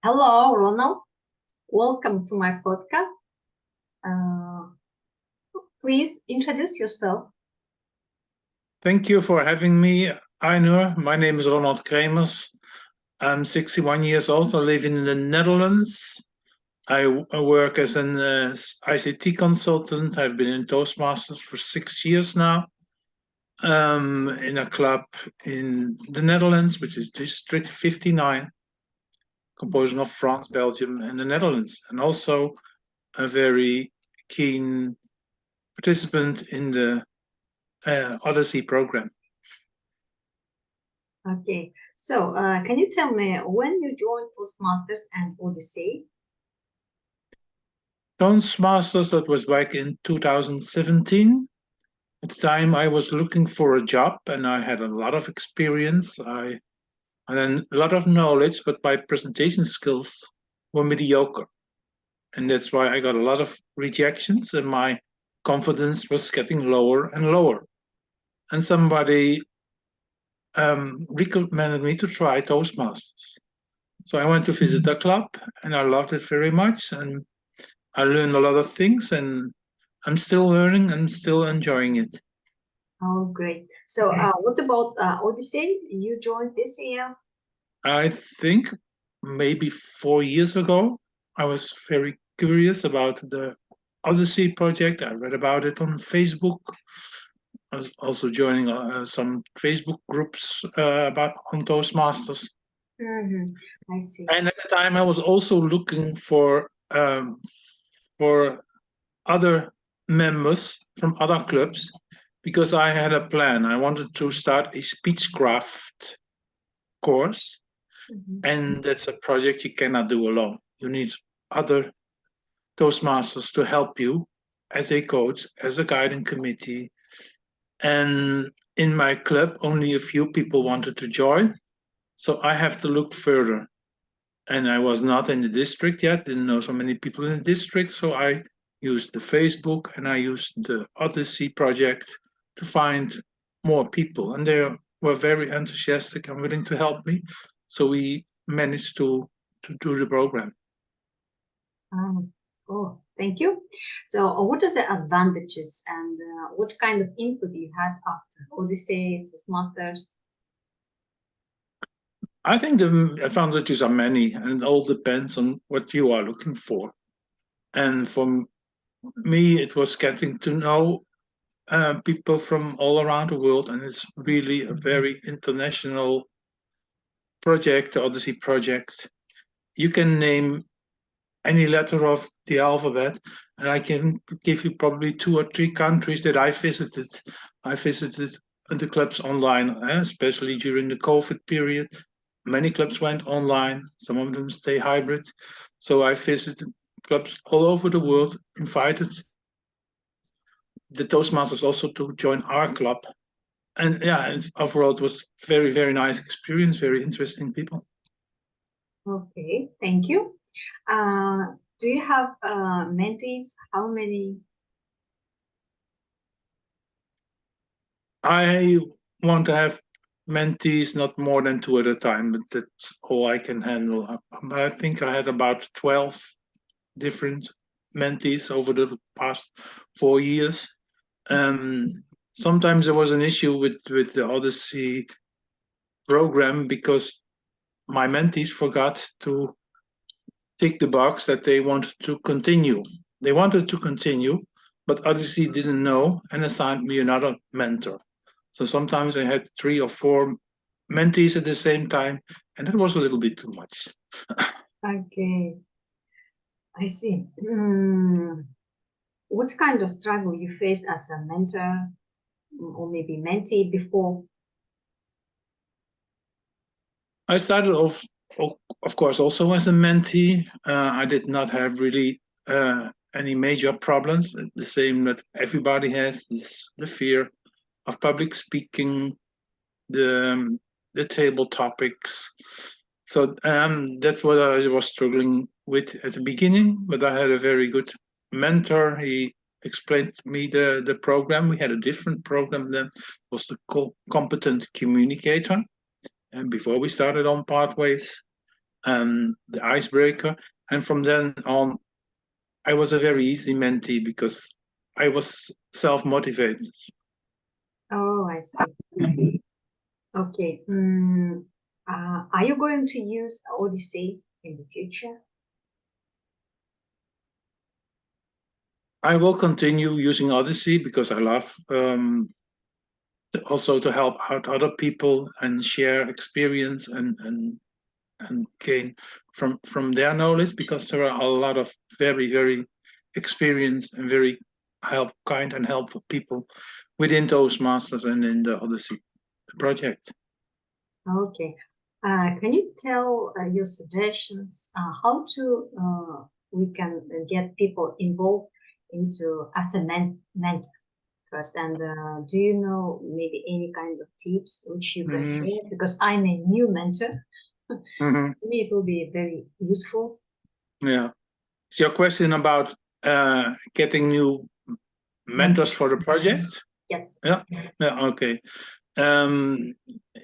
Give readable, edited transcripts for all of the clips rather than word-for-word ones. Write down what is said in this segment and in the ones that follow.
Hello, Ronald. Welcome to my podcast. Uh, Please introduce yourself. Thank you for having me, Ainur. My name is Ronald Creemers. I'm 61 years old. I live in the Netherlands. I work as an ICT consultant. I've been in Toastmasters for 6 years now, in a club in the Netherlands, which is District 59, composing of France, Belgium, and the Netherlands, and also a very keen participant in the Odyssey program. Okay. So, can you tell me when you joined Toastmasters and Odyssey? Toastmasters, that was back in 2017. At the time, I was looking for a job and I had a lot of experience. I had a lot of knowledge, but my presentation skills were mediocre. And that's why I got a lot of rejections and my confidence was getting lower and lower. And somebody recommended me to try Toastmasters. So I went to visit the club and I loved it very much. And I learned a lot of things and I'm still learning and still enjoying it. Oh, great. So, what about Odyssey? You joined this year? I think maybe 4 years ago, I was very curious about the Odyssey project. I read about it on Facebook. I was also joining some Facebook groups about on Toastmasters. I see. And at the time, I was also looking for other members from other clubs because I had a plan. I wanted to start a speechcraft course, and that's a project you cannot do alone. You need other Toastmasters to help you as a coach, as a guiding committee. And in my club, only a few people wanted to join. So I have to look further. And I was not in the district yet, didn't know so many people in the district. So I used the Facebook and I used the Odyssey project to find more people. And they were very enthusiastic and willing to help me. So we managed to do the program. Oh, thank you. So, what are the advantages and what kind of input you had after Odyssey, Toastmasters? I think the advantages are many, and it all depends on what you are looking for. And for me, it was getting to know people from all around the world, and it's really a very international project, the Odyssey project. You can name any letter of the alphabet, and I can give you probably 2 or 3 countries that I visited. I visited the clubs online, especially during the COVID period. Many clubs went online, some of them stay hybrid. So I visited clubs all over the world, invited the Toastmasters also to join our club. And yeah, overall it was very, very nice experience, very interesting people. Okay, thank you. Do you have mentees? How many? I want to have mentees not more than 2 at a time, but that's all I can handle. I think I had about 12 different mentees over the past 4 years. Sometimes there was an issue with the Odyssey program because my mentees forgot to tick the box that they wanted to continue. They wanted to continue, but Odyssey didn't know and assigned me another mentor. So sometimes I had 3 or 4 mentees at the same time, and that was a little bit too much. Okay, I see. What kind of struggle you faced as a mentor or maybe mentee before? I started off, of course, also as a mentee. I did not have really any major problems. The same that everybody has, the fear of public speaking, the table topics. So that's what I was struggling with at the beginning. But I had a very good mentor. He explained to me the program. We had a different program then. It was the competent communicator. And before we started on Pathways, the icebreaker. And from then on, I was a very easy mentee because I was self-motivated. Oh, I see. Okay. Are you going to use Odyssey in the future? I will continue using Odyssey because I love also to help out other people and share experience and gain from their knowledge, because there are a lot of very experienced and very kind and helpful people within Toastmasters and in the Odyssey project. Okay. Can you tell your suggestions how to we can get people involved into as a mentor first? And do you know maybe any kind of tips which you can share? Because I'm a new mentor. To me, it will be very useful. Yeah. So your question about getting new mentors for the project? Yes. Yeah. Okay.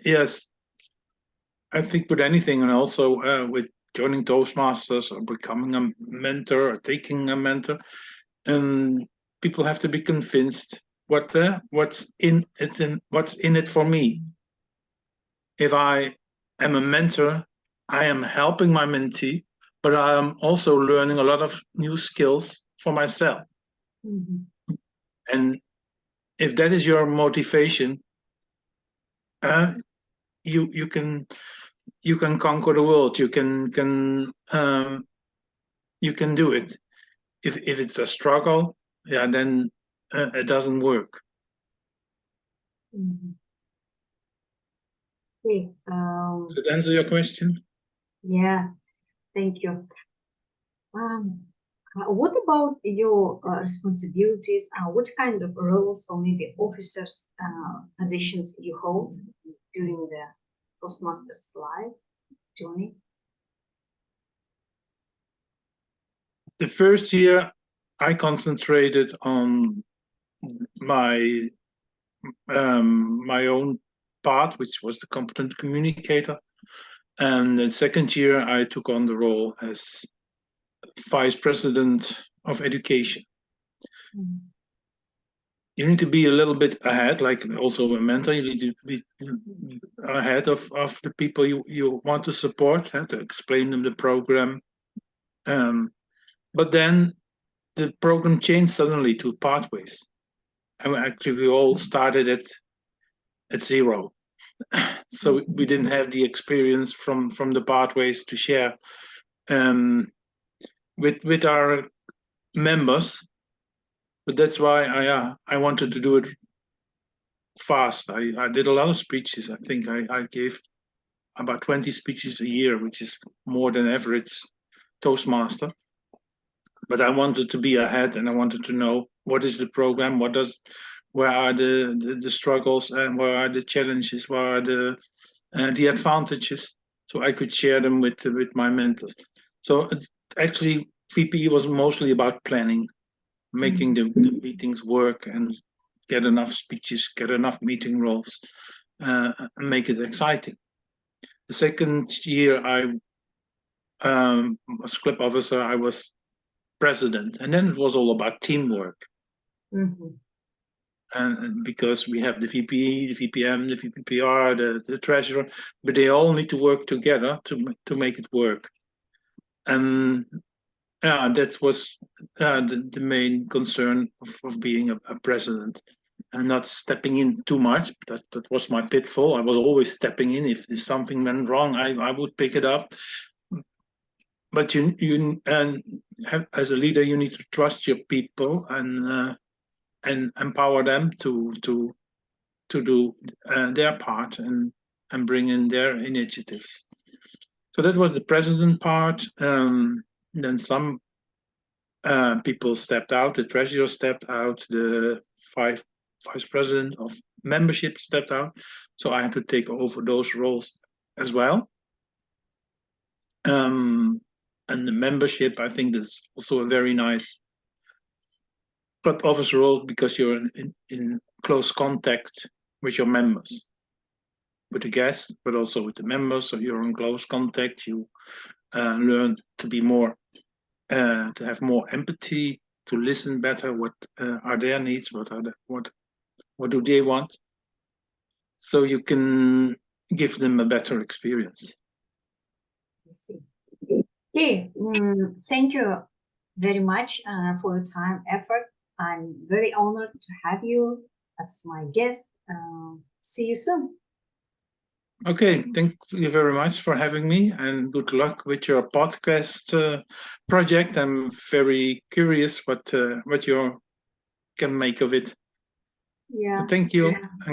Yes, I think with anything, and also with joining Toastmasters or becoming a mentor or taking a mentor, people have to be convinced what's in it for me. If I am a mentor, I am helping my mentee, but I am also learning a lot of new skills for myself. And if that is your motivation, you can conquer the world. You can do it. If it's a struggle, yeah, then it doesn't work. Okay. Does that answer your question? Yeah. Thank you. What about your responsibilities? What kind of roles or maybe officers positions you hold during the Toastmasters life journey? The first year, I concentrated on my my own part, which was the competent communicator. And the second year, I took on the role as vice president of education. You need to be a little bit ahead, like also a mentor. You need to be ahead of the people you want to support, to explain them the program. But then the program changed suddenly to pathways. And actually, we all started at zero. So we didn't have the experience from the pathways to share with our members. But that's why I wanted to do it fast. I did a lot of speeches. I think I gave about 20 speeches a year, which is more than average Toastmaster. But I wanted to be ahead, and I wanted to know what is the program, where are the struggles, and where are the challenges, where are the advantages, so I could share them with my mentors. So actually, VPE was mostly about planning, making the meetings work, and get enough speeches, get enough meeting roles, and make it exciting. The second year I was club officer, I was president, and then it was all about teamwork. And because we have the VP, the VPM, the VPPR, the treasurer, but they all need to work together to make it work. And that was the main concern of being a president, and not stepping in too much. That was my pitfall. I was always stepping in. If something went wrong, I would pick it up. But you as a leader, you need to trust your people and empower them to do their part and bring in their initiatives. So that was the president part. Then some people stepped out. The treasurer stepped out. The vice president of membership stepped out. So I had to take over those roles as well. And the membership, I think that's also a very nice club officer role, because you're in close contact with your members. with the guests, but also with the members. So you're in close contact. You learn to be more, to have more empathy, to listen better. What are their needs? What do they want? So you can give them a better experience. I see. Okay, thank you very much for your time, effort. I'm very honored to have you as my guest. See you soon. Okay, thank you very much for having me, and good luck with your podcast project. I'm very curious what you can make of it. Yeah. So thank you, and